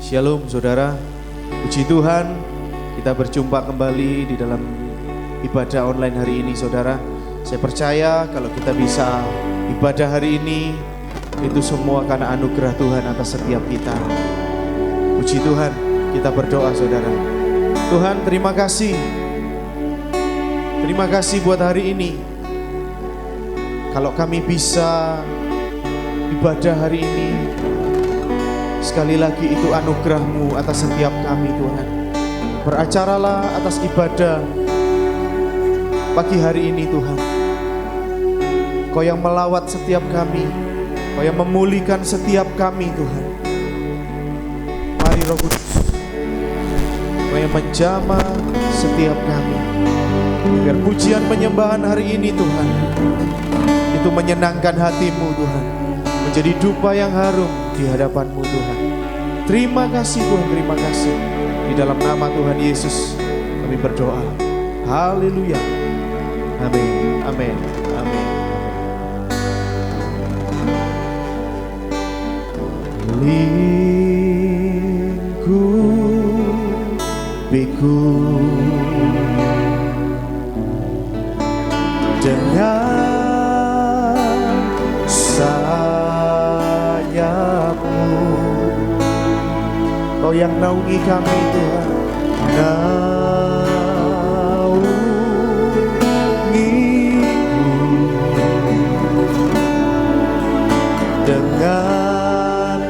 Shalom saudara, puji Tuhan kita berjumpa kembali di dalam ibadah online hari ini saudara. Saya percaya kalau kita bisa ibadah hari ini itu semua karena anugerah Tuhan atas setiap kita. Puji Tuhan, kita berdoa saudara. Tuhan terima kasih. Terima kasih buat hari ini. Kalau kami bisa ibadah hari ini, sekali lagi itu anugerah-Mu atas setiap kami Tuhan. Beracaralah atas ibadah pagi hari ini Tuhan. Kau yang melawat setiap kami, Kau yang memulihkan setiap kami Tuhan. Mari Roh Kudus, Kau yang menjamah setiap kami. Biar pujian penyembahan hari ini Tuhan, itu menyenangkan hati-Mu Tuhan, menjadi dupa yang harum di hadapan-Mu Tuhan. Terima kasih Tuhan, terima kasih. Di dalam nama Tuhan Yesus kami berdoa. Haleluya. Amin, amin, amin. Lingkupiku dengan sayap-Mu, Kau yang naungi kami Tuhan, naungiku dengan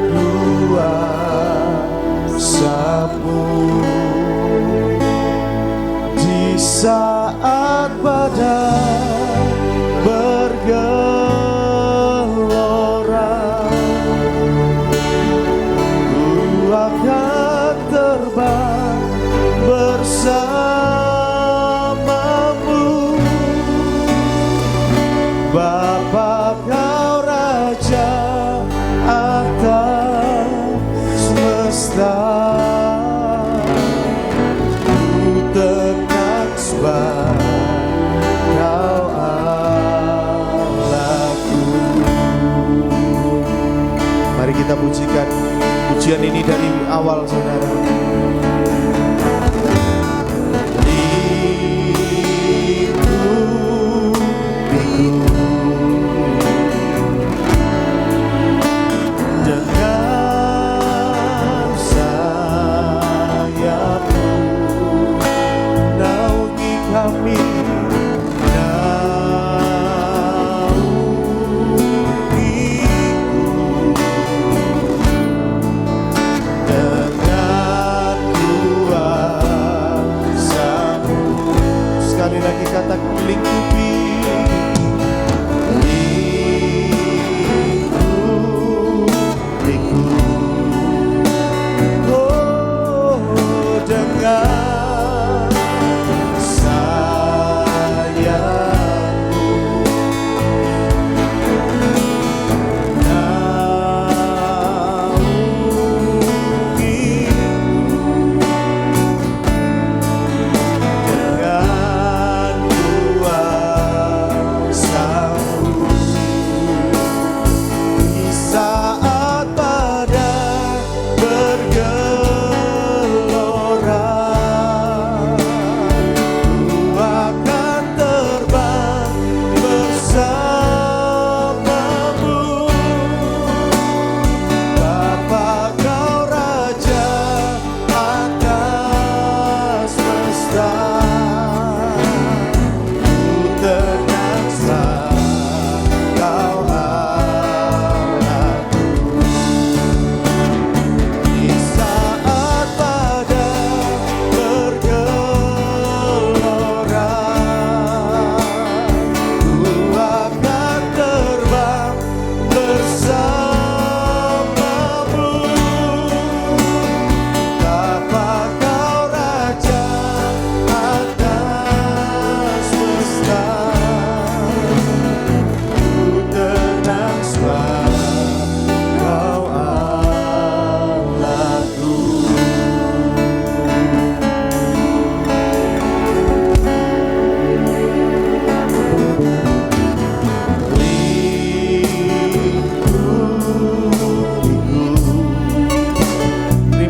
kuasa-Mu di saat badai bergelora. Ku akan terbang bersama-Mu, Bapa Kau Raja atas semesta. Ku tenang sebab Kau Allahku. Mari kita pujikan pujian ini dari awal saudara. Dengan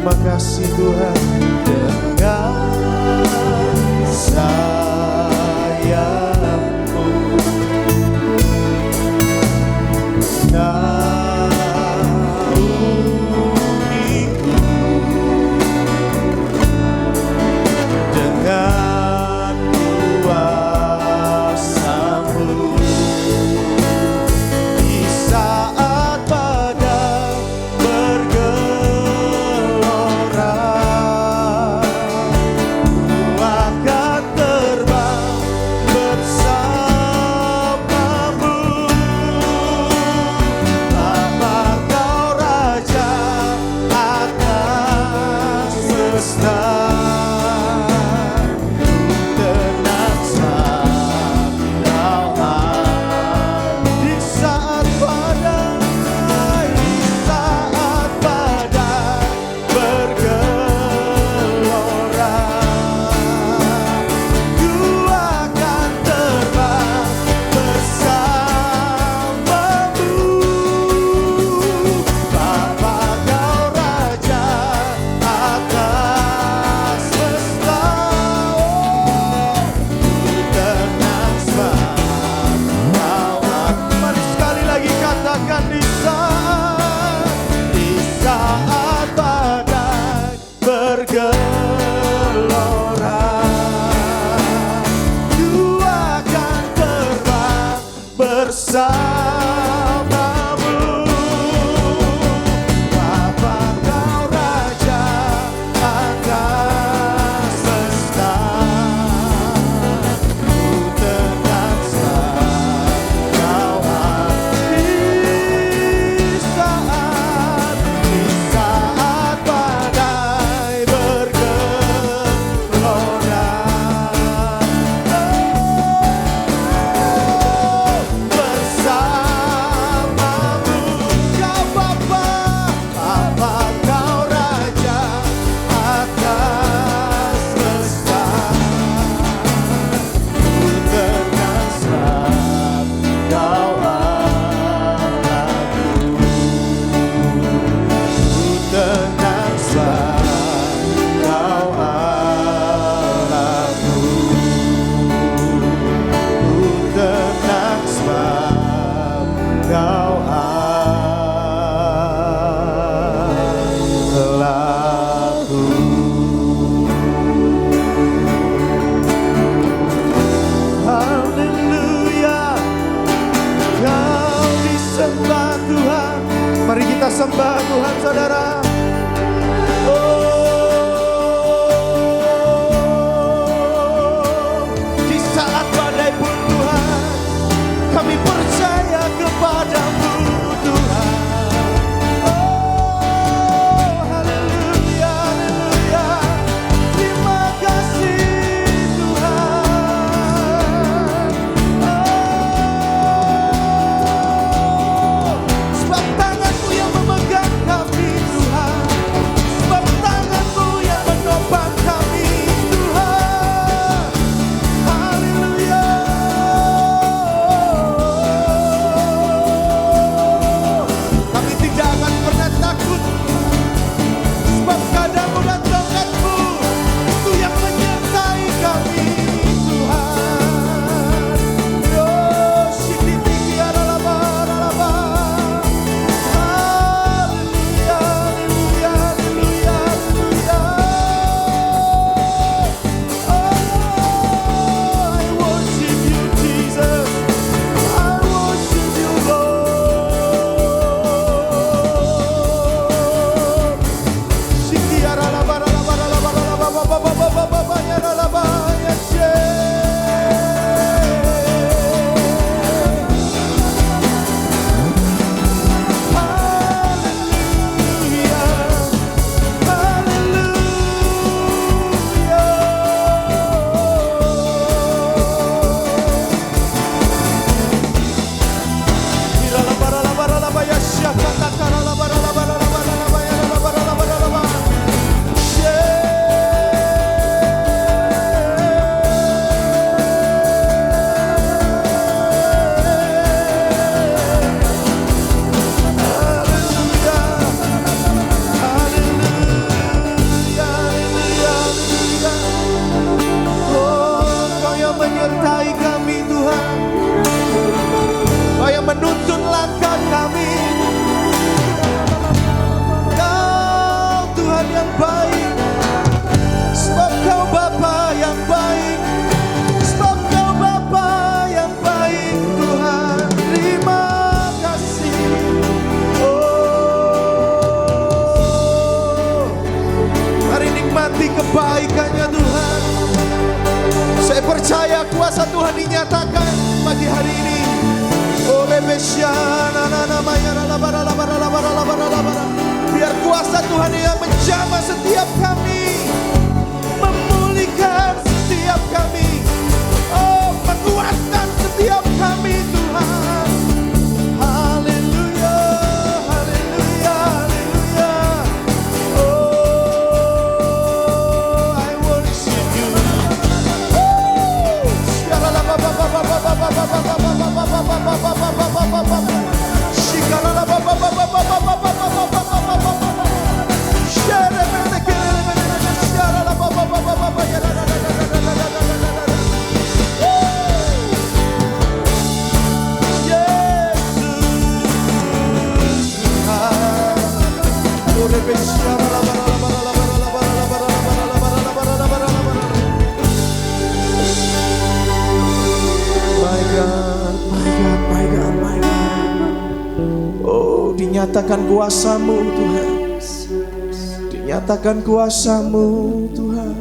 Terima kasih Tuhan. Dengan sayapmu naungiku, dengan kuasa-Mu di saat badai bergelora. kebaikan-Nya Tuhan. Saya percaya kuasa Tuhan dinyatakan pagi hari ini. Biar kuasa Tuhan yang menjamah setiap kami, memulihkan setiap kami, menguatkan setiap kami Tuhan. Haleluya, haleluya, haleluya. Oh, I worship you. Dinyatakan kuasa-Mu Tuhan, dinyatakan kuasa-Mu Tuhan.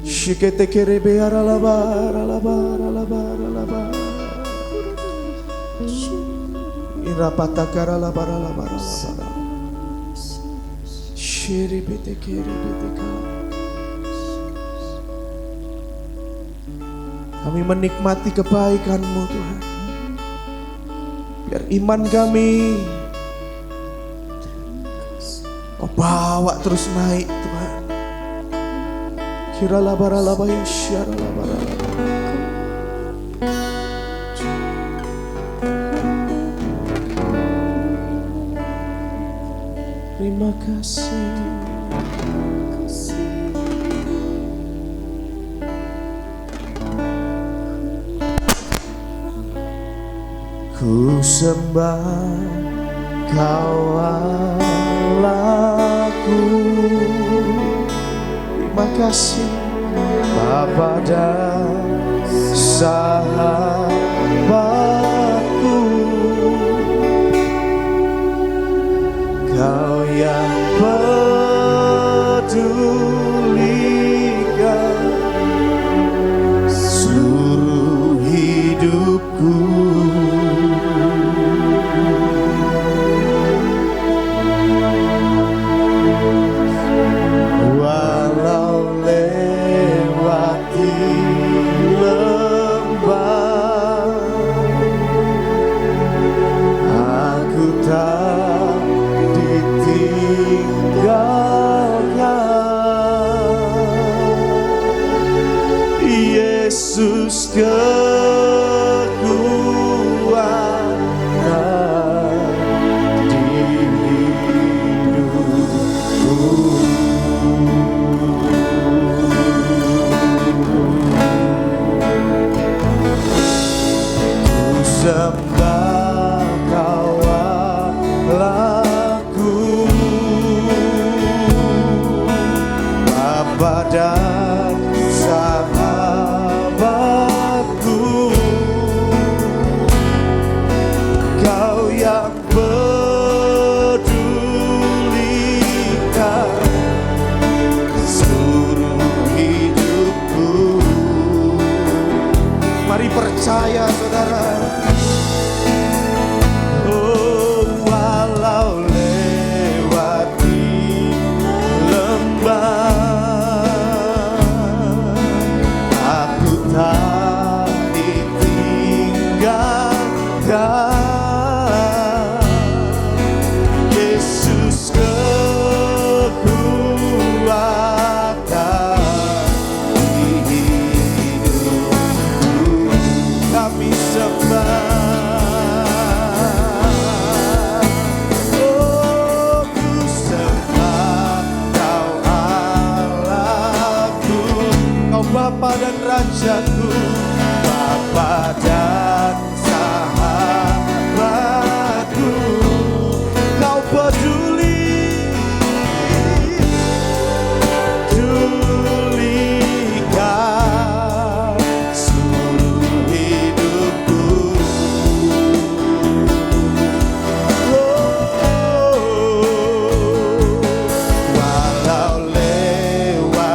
Shikete kerebe aralabar, alabar, alabar, alabar. Irapatakara alabar, alabar, alabar. Shiribete kerebete ka. Kami menikmati kebaikan-Mu Tuhan. Biar iman kami Kau bawa terus naik Tuhan. Kira labara labaya syara labara labara. Terima kasih. Ku sembah Kau Allahku. Terima kasih Bapa dan sahabatku. Kau yang pedulikan seluruh hidupku. Yesus kekuatan di hidupku. Ku sembah Kau Allahku, Bapa dan sahabatku. Kau yang pedulikan seluruh hidupku. Mari percaya saudara. Oh, walau lewati lembah, aku tak ditinggalkan. Yesus kekuatan di hidupku. Kami sembah. Oh, ku sembah Kau Allahku, Kau Bapa dan Rajaku, Bapa dan sahabatku. Kau pedulikan seluruh hidupku. Oh, walau lewat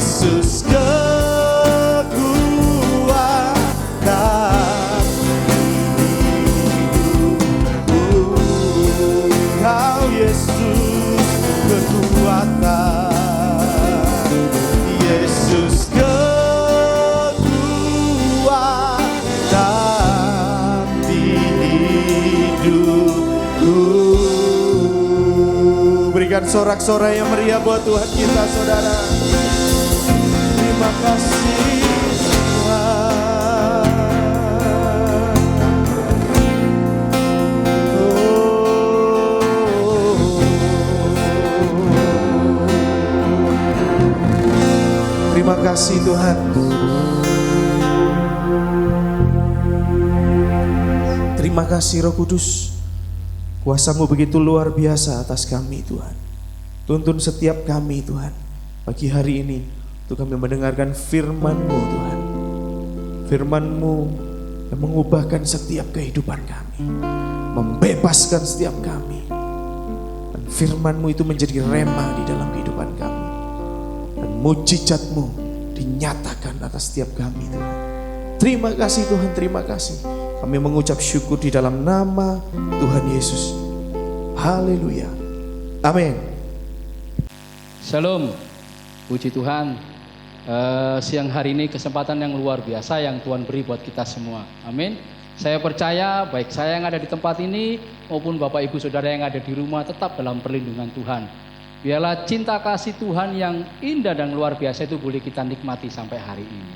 Yesus kekuatan hidupku. Kau Yesus kekuatan, Yesus kekuatan di hidupku. Berikan sorak-sorai yang meriah buat Tuhan kita, saudara. Terima kasih Tuhan. Terima kasih Tuhan. Terima kasih Roh Kudus. Kuasa-Mu begitu luar biasa atas kami Tuhan. Tuntun setiap kami Tuhan. Pagi hari ini untuk kami mendengarkan firman-Mu Tuhan. Firman-Mu yang mengubahkan setiap kehidupan kami, membebaskan setiap kami. Dan firman-Mu itu menjadi rema di dalam kehidupan kami. Dan mujizat-Mu dinyatakan atas setiap kami Tuhan. Terima kasih Tuhan, terima kasih. Kami mengucap syukur di dalam nama Tuhan Yesus. Haleluya. Amin. Shalom. Puji Tuhan. Siang hari ini kesempatan yang luar biasa yang Tuhan beri buat kita semua. Amin. Saya percaya baik saya yang ada di tempat ini maupun Bapak Ibu Saudara yang ada di rumah tetap dalam perlindungan Tuhan. Biarlah cinta kasih Tuhan yang indah dan luar biasa itu boleh kita nikmati sampai hari ini.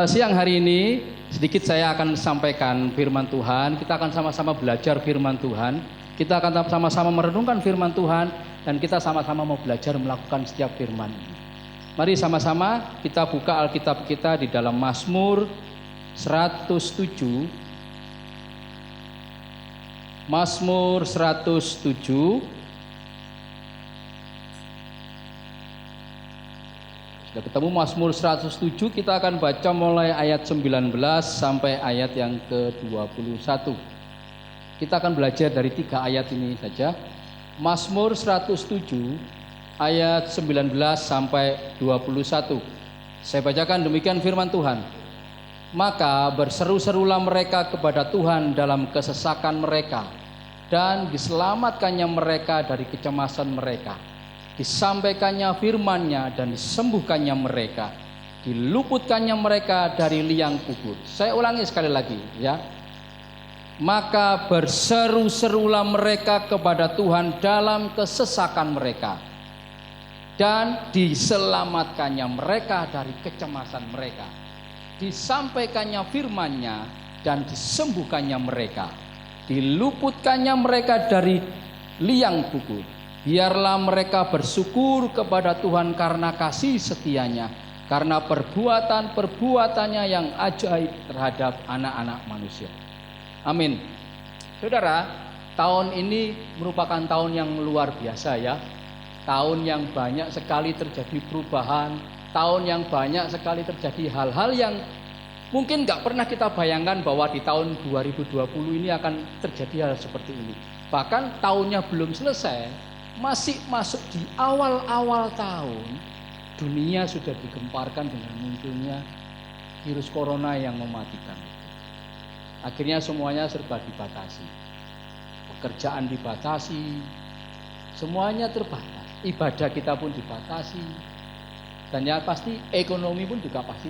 Siang hari ini sedikit saya akan sampaikan firman Tuhan. Kita akan sama-sama belajar firman Tuhan. Kita akan sama-sama merenungkan firman Tuhan dan kita sama-sama mau belajar melakukan setiap firman ini. Mari sama-sama kita buka Alkitab kita di dalam Mazmur 107. Mazmur 107. Sudah ketemu Mazmur 107, kita akan baca mulai ayat 19 sampai ayat yang ke-21. Kita akan belajar dari 3 ayat ini saja. Mazmur 107 ayat 19 sampai 21. Saya bacakan demikian firman Tuhan. Maka berseru-serulah mereka kepada Tuhan dalam kesesakan mereka, dan diselamatkannya mereka dari kecemasan mereka. Disampaikannya firman-Nya dan disembuhkannya mereka. Diluputkannya mereka dari liang kubur. Saya ulangi sekali lagi ya. Maka berseru-serulah mereka kepada Tuhan dalam kesesakan mereka, dan diselamatkannya mereka dari kecemasan mereka. Disampaikannya firman-Nya dan disembuhkannya mereka. Diluputkannya mereka dari liang kubur. Biarlah mereka bersyukur kepada Tuhan karena kasih setianya, karena perbuatan-perbuatannya yang ajaib terhadap anak-anak manusia. Amin. Saudara, tahun ini merupakan tahun yang luar biasa ya. Tahun yang banyak sekali terjadi perubahan, tahun yang banyak sekali terjadi hal-hal yang mungkin gak pernah kita bayangkan bahwa di tahun 2020 ini akan terjadi hal seperti ini. Bahkan tahunnya belum selesai, masih masuk di awal-awal tahun, dunia sudah digemparkan dengan munculnya virus corona yang mematikan. Akhirnya semuanya serba dibatasi. Pekerjaan dibatasi, semuanya terbatas. Ibadah kita pun dibatasi. Dan ya pasti ekonomi pun juga pasti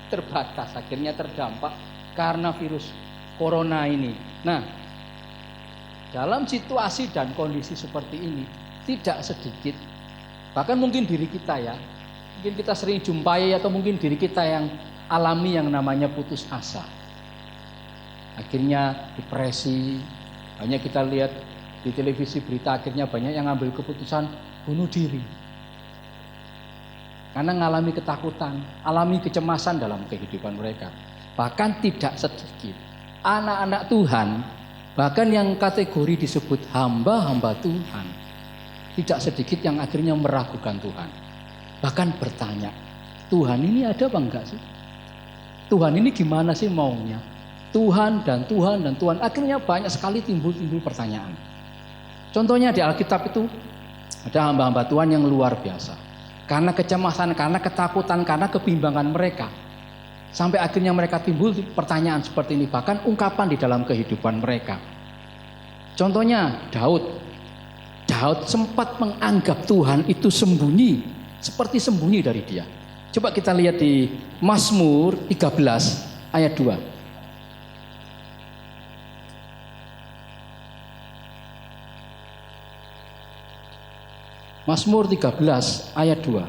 terbatas. Akhirnya terdampak karena virus corona ini. Nah, dalam situasi dan kondisi seperti ini, tidak sedikit, bahkan mungkin diri kita ya, mungkin kita sering jumpai atau mungkin diri kita yang alami yang namanya putus asa. Akhirnya depresi, banyak kita lihat di televisi berita, akhirnya banyak yang ngambil keputusan bunuh diri. Karena mengalami ketakutan, alami kecemasan dalam kehidupan mereka. Bahkan tidak sedikit anak-anak Tuhan, bahkan yang kategori disebut hamba-hamba Tuhan, tidak sedikit yang akhirnya meragukan Tuhan. Bahkan bertanya, Tuhan ini ada apa enggak sih? Tuhan ini gimana sih maunya? Tuhan dan Tuhan dan Tuhan. Akhirnya banyak sekali timbul pertanyaan. Contohnya di Alkitab itu ada hamba-hamba Tuhan yang luar biasa. karena kecemasan, karena ketakutan, karena kebimbangan mereka. Sampai akhirnya mereka timbul pertanyaan seperti ini, bahkan ungkapan di dalam kehidupan mereka. Contohnya Daud sempat menganggap Tuhan itu sembunyi, seperti sembunyi dari dia. Coba kita lihat di Mazmur 13 ayat 2. Mazmur 13 ayat 2.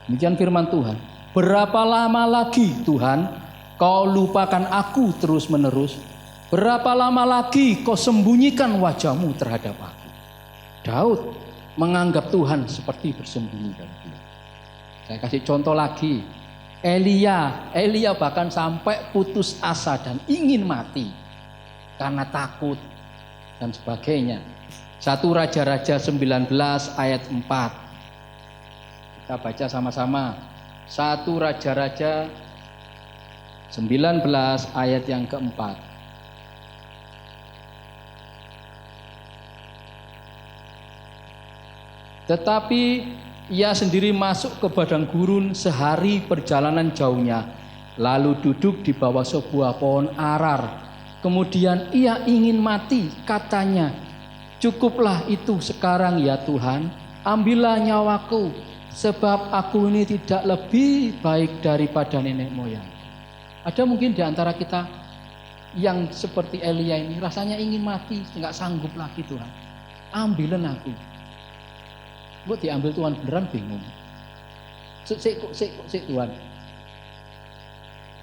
Demikian firman Tuhan. Berapa lama lagi Tuhan kau lupakan aku terus menerus? Berapa lama lagi kau sembunyikan wajahmu terhadap aku? Daud menganggap Tuhan seperti bersembunyi dari dia. Saya kasih contoh lagi. Elia bahkan sampai putus asa dan ingin mati karena takut dan sebagainya. 1 Raja-Raja 19 ayat 4. Kita baca sama-sama. 1 Raja-Raja 19 ayat yang keempat. Tetapi ia sendiri masuk ke padang gurun sehari perjalanan jauhnya, lalu duduk di bawah sebuah pohon arar. Kemudian ia ingin mati, katanya, cukuplah itu sekarang ya Tuhan, ambillah nyawaku, sebab aku ini tidak lebih baik daripada nenek moyang. Ada mungkin di antara kita yang seperti Elia ini rasanya ingin mati, nggak sanggup lagi Tuhan, ambilin aku. Gue diambil Tuhan beneran bingung. Sik Tuhan.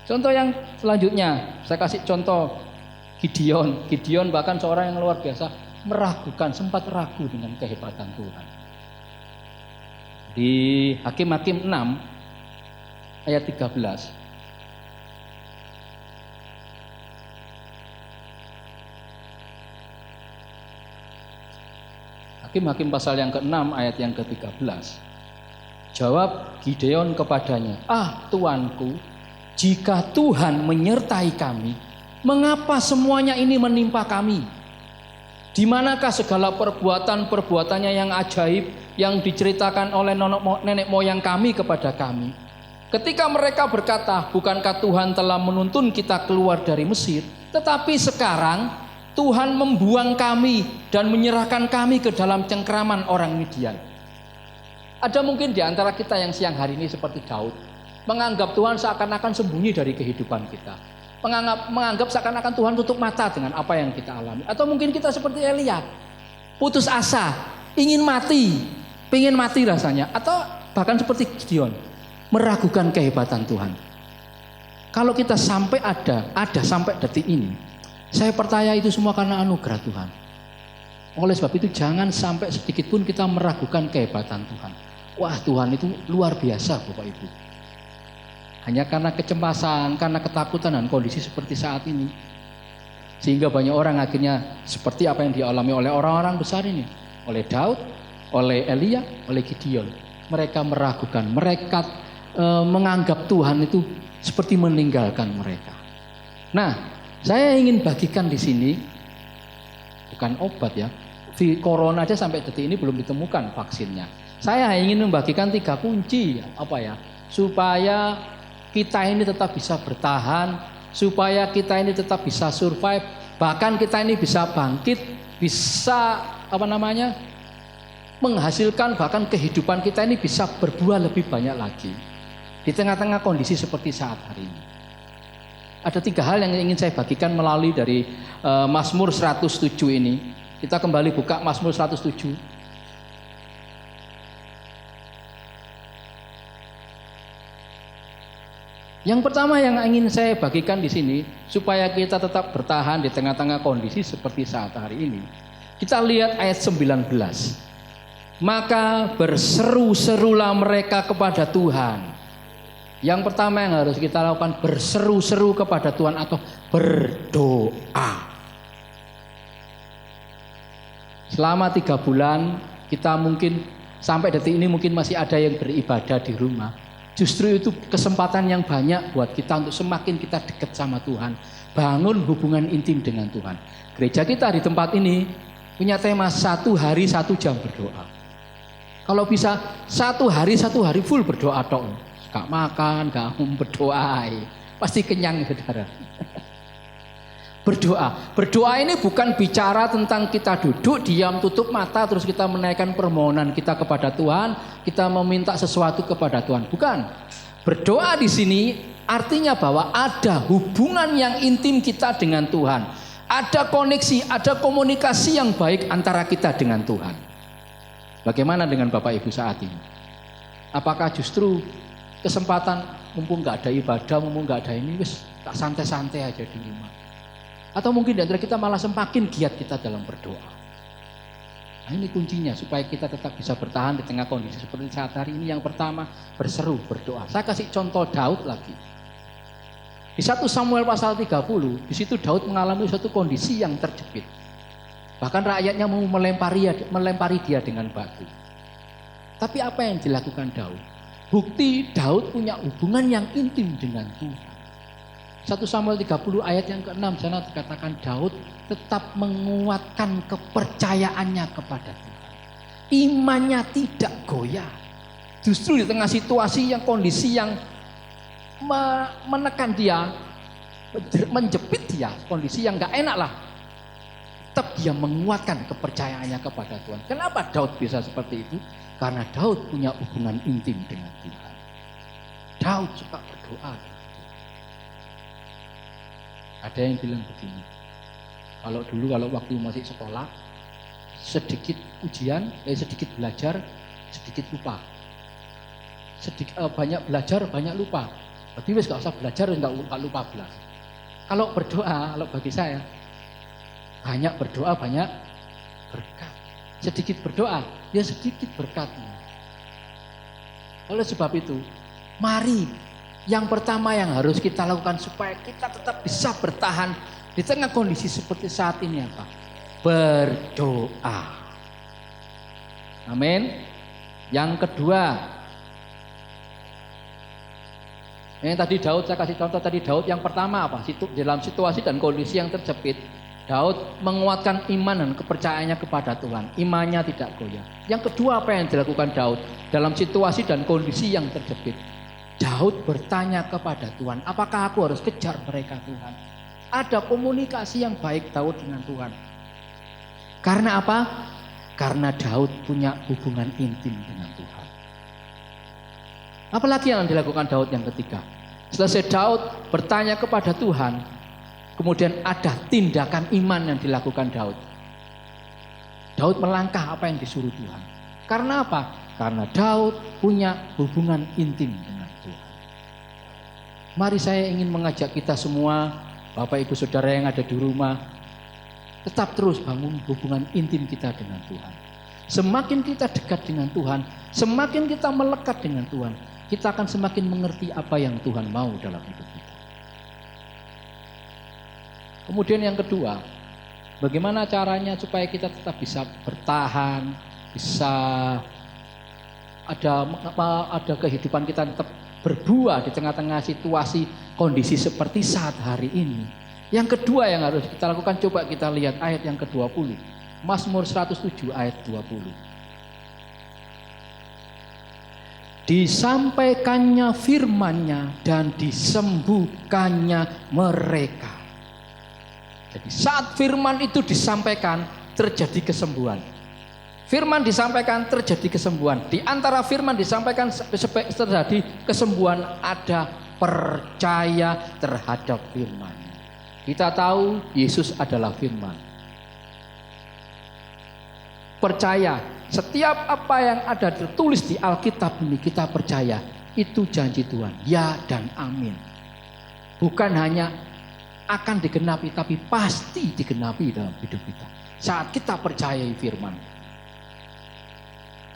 Contoh yang selanjutnya, saya kasih contoh Gideon. Gideon bahkan seorang yang luar biasa, meragukan, sempat ragu dengan kehebatan Tuhan. Di Hakim-Hakim 6 ayat 13. Hakim-Hakim pasal yang ke-6 ayat yang ke-13. Jawab Gideon kepadanya, Tuanku, jika Tuhan menyertai kami, mengapa semuanya ini menimpa kami? Di manakah segala perbuatan-perbuatannya yang ajaib yang diceritakan oleh nenek moyang kami kepada kami? Ketika mereka berkata, bukankah Tuhan telah menuntun kita keluar dari Mesir? Tetapi sekarang Tuhan membuang kami dan menyerahkan kami ke dalam cengkraman orang Midian. Ada mungkin di antara kita yang siang hari ini seperti Daud, menganggap Tuhan seakan-akan sembunyi dari kehidupan kita. Menganggap seakan-akan Tuhan tutup mata dengan apa yang kita alami. Atau mungkin kita seperti Elia, putus asa, ingin mati, pengen mati rasanya. Atau bahkan seperti Gideon, meragukan kehebatan Tuhan. Kalau kita sampai ada sampai detik ini, saya percaya itu semua karena anugerah Tuhan. Oleh sebab itu jangan sampai sedikit pun kita meragukan kehebatan Tuhan. Wah, Tuhan itu luar biasa Bapak Ibu. Hanya karena kecemasan, karena ketakutan dan kondisi seperti saat ini, sehingga banyak orang akhirnya seperti apa yang dialami oleh orang-orang besar ini, oleh Daud, oleh Elia, oleh Gideon. Mereka meragukan, mereka menganggap Tuhan itu seperti meninggalkan mereka. Nah, saya ingin bagikan di sini bukan obat ya. Corona aja sampai detik ini belum ditemukan vaksinnya. Saya ingin membagikan 3 kunci supaya kita ini tetap bisa bertahan, supaya kita ini tetap bisa survive, bahkan kita ini bisa bangkit, bisa menghasilkan, bahkan kehidupan kita ini bisa berbuah lebih banyak lagi di tengah-tengah kondisi seperti saat hari ini. Ada 3 hal yang ingin saya bagikan melalui dari Mazmur 107 ini. Kita kembali buka Mazmur 107. Yang pertama yang ingin saya bagikan di sini, supaya kita tetap bertahan di tengah-tengah kondisi seperti saat hari ini. Kita lihat ayat 19. Maka berseru-serulah mereka kepada Tuhan. Yang pertama yang harus kita lakukan, berseru-seru kepada Tuhan atau berdoa. Selama 3 bulan kita mungkin sampai detik ini mungkin masih ada yang beribadah di rumah. Justru itu kesempatan yang banyak buat kita untuk semakin kita dekat sama Tuhan. Bangun hubungan intim dengan Tuhan. Gereja kita di tempat ini punya tema 1 hari 1 jam berdoa. Kalau bisa 1 hari full berdoa tok. Gak makan, gak berdoa. Pasti kenyang saudara. Berdoa ini bukan bicara tentang kita duduk, diam, tutup mata, terus kita menaikkan permohonan kita kepada Tuhan, kita meminta sesuatu kepada Tuhan. Bukan. Berdoa di sini artinya bahwa ada hubungan yang intim kita dengan Tuhan. Ada koneksi, ada komunikasi yang baik antara kita dengan Tuhan. Bagaimana dengan Bapak Ibu saat ini? Apakah justru kesempatan mumpung gak ada ibadah, mumpung gak ada ini, wis tak santai-santai aja di rumah? Atau mungkin di antara kita malah semakin giat kita dalam berdoa. Nah, ini kuncinya supaya kita tetap bisa bertahan di tengah kondisi seperti saat hari ini. Yang pertama, berseru, berdoa. Saya kasih contoh Daud lagi. Di 1 Samuel pasal 30, di situ Daud mengalami suatu kondisi yang terjepit. Bahkan rakyatnya mau melempari dia dengan batu. Tapi apa yang dilakukan Daud? Bukti Daud punya hubungan yang intim dengan Tuhan. 1 Samuel 30 ayat yang ke-6 sana dikatakan Daud tetap menguatkan kepercayaannya kepada Tuhan. Imannya tidak goyah. Justru di tengah situasi yang kondisi yang menekan dia, menjepit dia, kondisi yang gak enak lah. Tetap dia menguatkan kepercayaannya kepada Tuhan. Kenapa Daud bisa seperti itu? Karena Daud punya hubungan intim dengan Tuhan. Daud suka berdoa. Ada yang bilang begini, kalau waktu masih sekolah, sedikit ujian, sedikit belajar, sedikit lupa. Banyak belajar, banyak lupa. Berarti wis gak usah belajar, gak lupa belas. Kalau berdoa, kalau bagi saya, banyak berdoa, banyak berkat. Sedikit berdoa, ya sedikit berkatnya. Oleh sebab itu, mari yang pertama yang harus kita lakukan supaya kita tetap bisa bertahan di tengah kondisi seperti saat ini apa? Berdoa. Amin. Yang kedua, yang tadi Daud, saya kasih contoh tadi Daud yang pertama apa? Dalam situasi dan kondisi yang terjepit, Daud menguatkan iman dan kepercayaannya kepada Tuhan. Imannya tidak goyah. Yang kedua apa yang dilakukan Daud dalam situasi dan kondisi yang terjepit? Daud bertanya kepada Tuhan, apakah aku harus kejar mereka Tuhan? Ada komunikasi yang baik Daud dengan Tuhan. Karena apa? Karena Daud punya hubungan intim dengan Tuhan. Apalagi yang dilakukan Daud yang ketiga? Selesai Daud bertanya kepada Tuhan, kemudian ada tindakan iman yang dilakukan Daud. Daud melangkah apa yang disuruh Tuhan. Karena apa? Karena Daud punya hubungan intim dengan Tuhan. Mari saya ingin mengajak kita semua, Bapak Ibu Saudara yang ada di rumah, tetap terus bangun hubungan intim kita dengan Tuhan. Semakin kita dekat dengan Tuhan, semakin kita melekat dengan Tuhan, kita akan semakin mengerti apa yang Tuhan mau dalam hidup kita. Kemudian yang kedua, bagaimana caranya supaya kita tetap bisa bertahan, bisa ada kehidupan kita tetap berbuah di tengah-tengah situasi kondisi seperti saat hari ini. Yang kedua yang harus kita lakukan, coba kita lihat ayat yang ke-20. Mazmur 107 ayat 20. Disampaikannya firman-Nya dan disembuhkannya mereka. Jadi saat firman itu disampaikan terjadi kesembuhan. Firman disampaikan terjadi kesembuhan. Di antara firman disampaikan terjadi kesembuhan ada percaya terhadap firman. Kita tahu Yesus adalah firman. Percaya setiap apa yang ada tertulis di Alkitab ini kita percaya itu janji Tuhan. Ya dan amin. Bukan hanya akan digenapi tapi pasti digenapi dalam hidup kita. Saat kita percayai firman.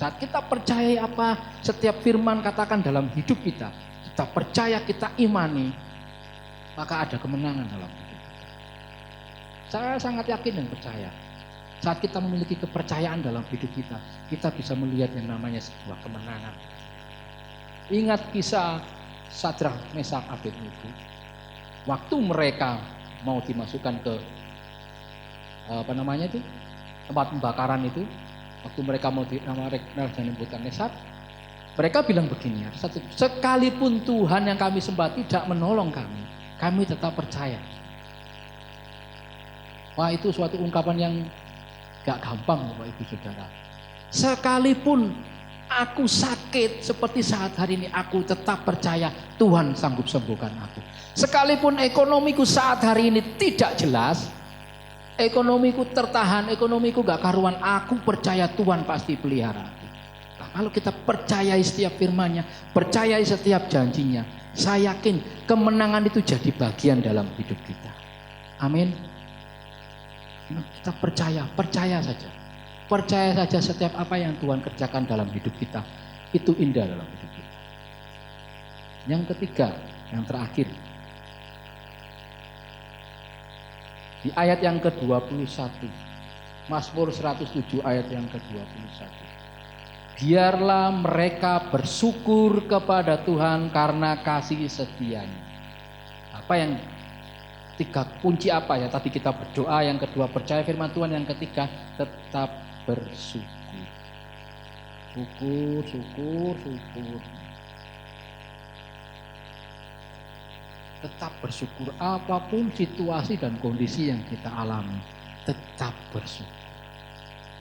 Saat kita percaya apa setiap firman katakan dalam hidup kita, kita percaya, kita imani, maka ada kemenangan dalam hidup kita. Saya sangat yakin dan percaya. Saat kita memiliki kepercayaan dalam hidup kita, kita bisa melihat yang namanya sebuah kemenangan. Ingat kisah Sadrak, Mesak, Abednego. Waktu mereka mau dimasukkan ke tempat pembakaran itu, waktu mereka mau Nebukadnezar, mereka bilang begini, sekalipun Tuhan yang kami sembah tidak menolong kami tetap percaya. Wah, itu suatu ungkapan yang gak gampang Bapak Ibu Saudara. Sekalipun aku sakit seperti saat hari ini, aku tetap percaya Tuhan sanggup sembuhkan aku. Sekalipun ekonomiku saat hari ini tidak jelas, ekonomiku tertahan, ekonomiku gak karuan, aku percaya Tuhan pasti pelihara aku. Nah, kalau kita percayai setiap firman-Nya, percayai setiap janjinya, saya yakin kemenangan itu jadi bagian dalam hidup kita. Amin. Kita percaya saja. Percaya saja setiap apa yang Tuhan kerjakan dalam hidup kita. Itu indah dalam hidup kita. Yang ketiga, yang terakhir. Di ayat yang ke-21. Mazmur 107 ayat yang ke-21. Biarlah mereka bersyukur kepada Tuhan karena kasih setia-Nya. Apa yang tiga kunci apa ya? Tadi kita berdoa, yang kedua percaya firman Tuhan, yang ketiga tetap bersyukur. Syukur. Tetap bersyukur apapun situasi dan kondisi yang kita alami. Tetap bersyukur.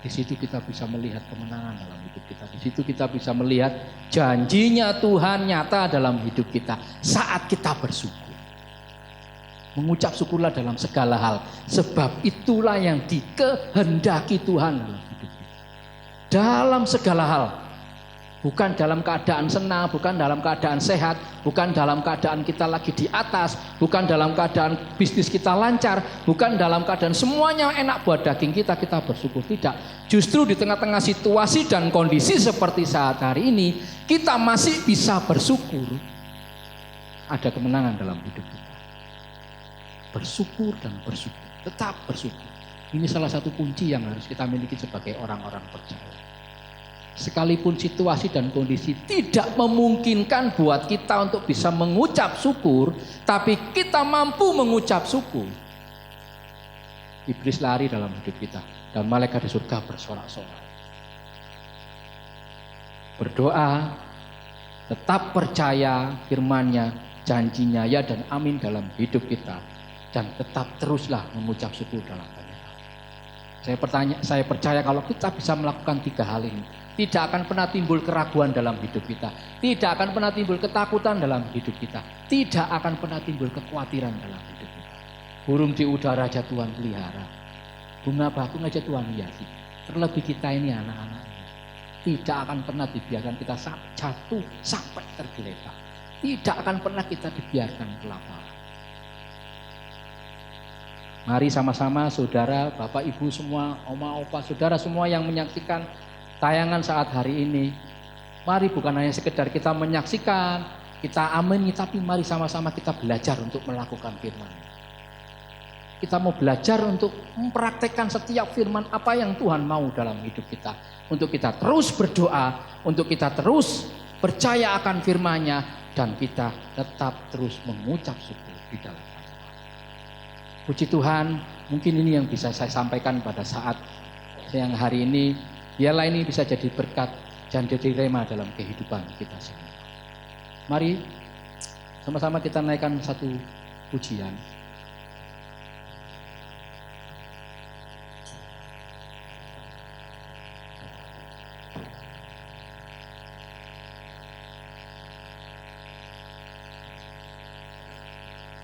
Di situ kita bisa melihat kemenangan dalam hidup kita. Di situ kita bisa melihat janjinya Tuhan nyata dalam hidup kita saat kita bersyukur. Mengucap syukurlah dalam segala hal, sebab itulah yang dikehendaki Tuhan dalam hidup kita. Dalam segala hal, bukan dalam keadaan senang, bukan dalam keadaan sehat, bukan dalam keadaan kita lagi di atas, bukan dalam keadaan bisnis kita lancar, bukan dalam keadaan semuanya enak buat daging kita bersyukur. Tidak, justru di tengah-tengah situasi dan kondisi seperti saat hari ini, kita masih bisa bersyukur. Ada kemenangan dalam hidup kita. Bersyukur dan bersyukur, tetap bersyukur. Ini salah satu kunci yang harus kita miliki sebagai orang-orang percaya. Sekalipun situasi dan kondisi tidak memungkinkan buat kita untuk bisa mengucap syukur, tapi kita mampu mengucap syukur, iblis lari dalam hidup kita dan malaikat di surga bersorak-sorai. Berdoa, tetap percaya firman-Nya, janjinya ya dan amin dalam hidup kita. Dan tetap teruslah mengucap syukur dalam banyak hal. Saya percaya kalau kita bisa melakukan tiga hal ini, tidak akan pernah timbul keraguan dalam hidup kita, tidak akan pernah timbul ketakutan dalam hidup kita, tidak akan pernah timbul kekhawatiran dalam hidup kita. Burung di udara aja Tuhan pelihara, bunga bakung aja Tuhan hiasi, terlebih kita ini anak-anaknya. Tidak akan pernah dibiarkan kita jatuh sampai tergeletak, tidak akan pernah kita dibiarkan kelaparan. Mari sama-sama saudara, bapak, ibu semua, oma, opa, saudara semua yang menyaksikan tayangan saat hari ini. Mari bukan hanya sekedar kita menyaksikan, kita amini, tapi mari sama-sama kita belajar untuk melakukan firman. Kita mau belajar untuk mempraktekkan setiap firman apa yang Tuhan mau dalam hidup kita. Untuk kita terus berdoa, untuk kita terus percaya akan firman-Nya, dan kita tetap terus mengucap syukur di dalam. Puji Tuhan, mungkin ini yang bisa saya sampaikan pada saat yang hari ini. Biarlah ini bisa jadi berkat dan jadi rema dalam kehidupan kita semua. Mari sama-sama kita naikkan satu pujian.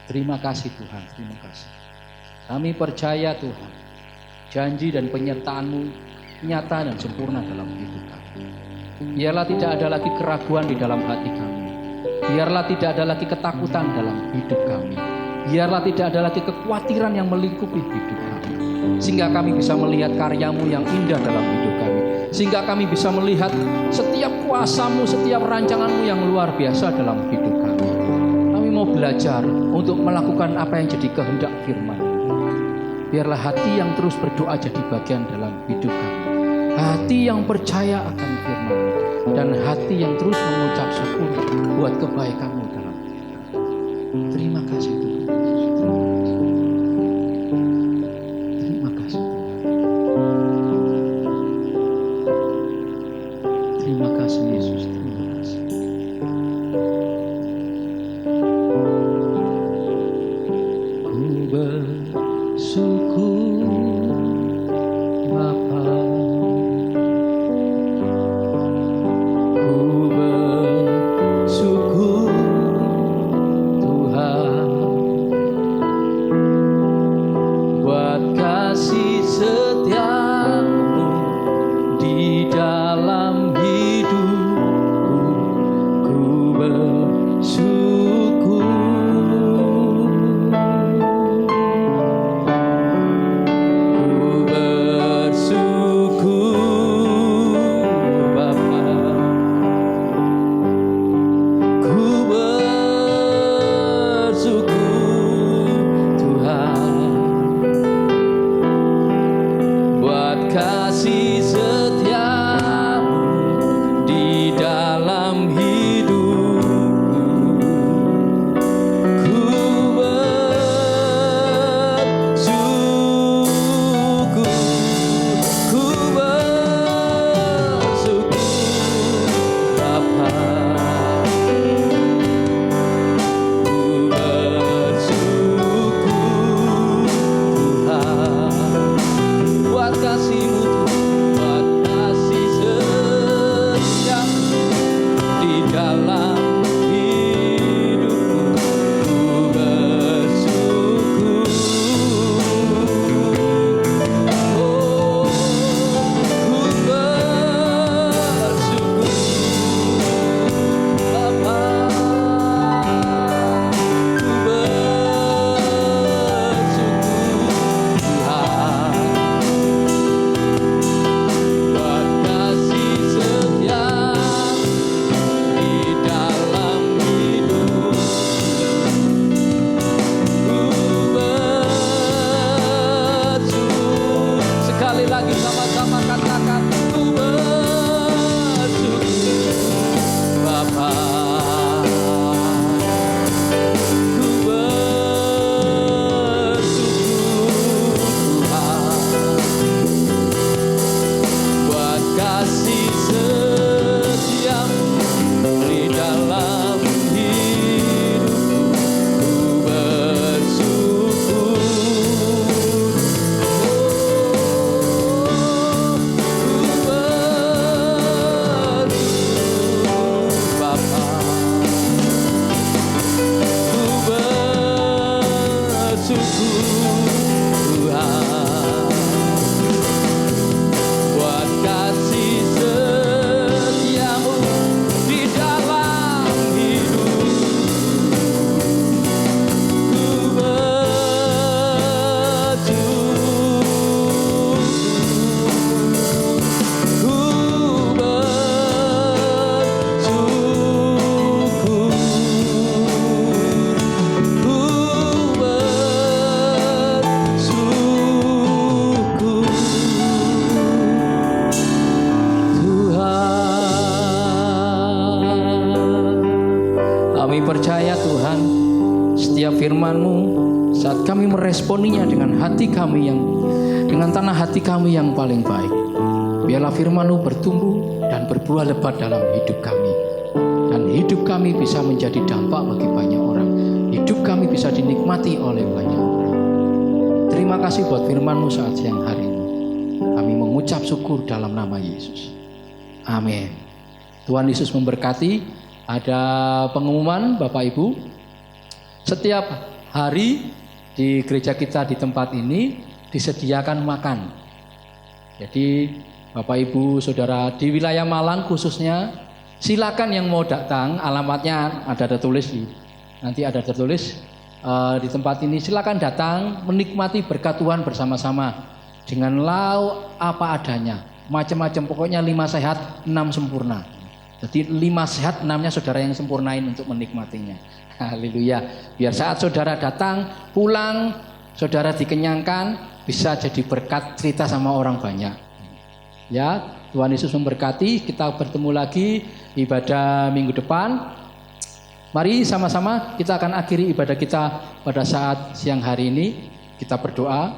Terima kasih Tuhan, terima kasih. Kami percaya Tuhan, janji dan penyertaan-Mu nyata dan sempurna dalam hidup kami. Biarlah tidak ada lagi keraguan di dalam hati kami. Biarlah tidak ada lagi ketakutan dalam hidup kami. Biarlah tidak ada lagi kekhawatiran yang melingkupi hidup kami. Sehingga kami bisa melihat karya-Mu yang indah dalam hidup kami. Sehingga kami bisa melihat setiap kuasa-Mu, setiap rancangan-Mu yang luar biasa dalam hidup kami. Kami mau belajar untuk melakukan apa yang jadi kehendak firman. Biarlah hati yang terus berdoa jadi bagian dalam hidup kami. Hati yang percaya akan firman. dan hati yang terus mengucap syukur buat kebaikan-Mu dalam hidup kami. Terima kasih Tuhan. Terima kasih Tuhan. Terima kasih Yesus. Terima kasih. Ku bersyukur Bapa. Ku bersyukur Tuhan buat kasih setia-Mu di dalam hidupku. Ku bersyukur. Ku bersyukur Bapa. Ku bersyukur Tuhan buat kasih setia-Mu di dalam hidupku. Ku bersyukur. Ku bersyukur Bapa. Ku bersyukur Tuhan buat kasih-Mu Tuhan, buat kasih setia-Mu di dalam hidupku. Ku bersyukur. Oh, ku bersyukur Bapa. Ku bersyukur Tuhan buat kasih setia-Mu di dalam hidupku. Ku bersyukur. Sekali lagi sama-sama katakan, ku bersyukur Bapa. Ku bersyukur Tuhan buat kasih setia-Mu di dalam hidupku. Ku bersyukur. Ku bersyukur Bapa. Ku bersyukur Tuhan buat kasih setia-Mu di dalam hidupku. Ku bersyukur. Ku bersyukur. Ku bersyukur Tuhan. Kami percaya Tuhan, setiap firman-Mu saat kami meresponinya dengan hati kami dengan tanah hati kami yang paling baik, biarlah firman-Mu bertumbuh dan berbuah lebat dalam hidup kami, dan hidup kami bisa menjadi dampak bagi banyak orang. Hidup kami bisa dinikmati oleh banyak orang. Terima kasih buat firman-Mu saat siang hari ini. Kami mengucap syukur dalam nama Yesus. Amin. Tuhan Yesus memberkati. Ada pengumuman Bapak Ibu. Setiap hari di gereja kita di tempat ini disediakan makan. Jadi Bapak Ibu Saudara di wilayah Malang khususnya, silakan yang mau datang, alamatnya ada tertulis nanti ada tertulis di tempat ini. Silakan datang menikmati berkat Tuhan bersama-sama dengan lauk apa adanya, macam-macam, pokoknya 5 sehat 6 sempurna. Jadi 5 sehat 6-nya saudara yang sempurnain untuk menikmatinya. Haleluya. Biar saat saudara datang pulang, saudara dikenyangkan, bisa jadi berkat cerita sama orang banyak. Ya, Tuhan Yesus memberkati. Kita bertemu lagi ibadah minggu depan. Mari sama-sama kita akan akhiri ibadah kita pada saat siang hari ini. Kita berdoa.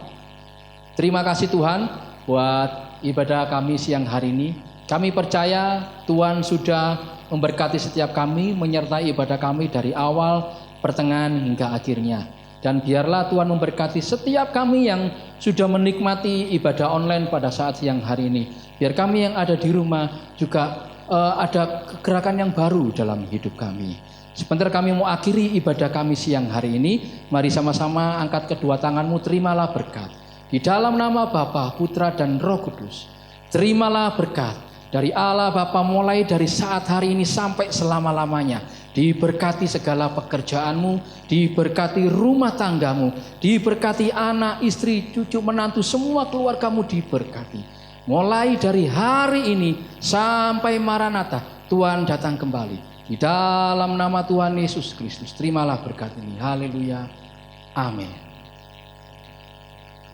Terima kasih Tuhan buat ibadah kami siang hari ini. Kami percaya Tuhan sudah memberkati setiap kami, menyertai ibadah kami dari awal, pertengahan hingga akhirnya. Dan biarlah Tuhan memberkati setiap kami yang sudah menikmati ibadah online pada saat siang hari ini. Biar kami yang ada di rumah juga ada gerakan yang baru dalam hidup kami. Sebentar kami mau akhiri ibadah kami siang hari ini. Mari sama-sama angkat kedua tanganmu, terimalah berkat. Di dalam nama Bapa, Putra dan Roh Kudus. Terimalah berkat dari Allah Bapa mulai dari saat hari ini sampai selama-lamanya. Diberkati segala pekerjaanmu, diberkati rumah tanggamu, diberkati anak, istri, cucu, menantu, semua keluargamu diberkati. Mulai dari hari ini sampai Maranatha, Tuhan datang kembali. Di dalam nama Tuhan Yesus Kristus, terimalah berkat ini. Haleluya. Amin.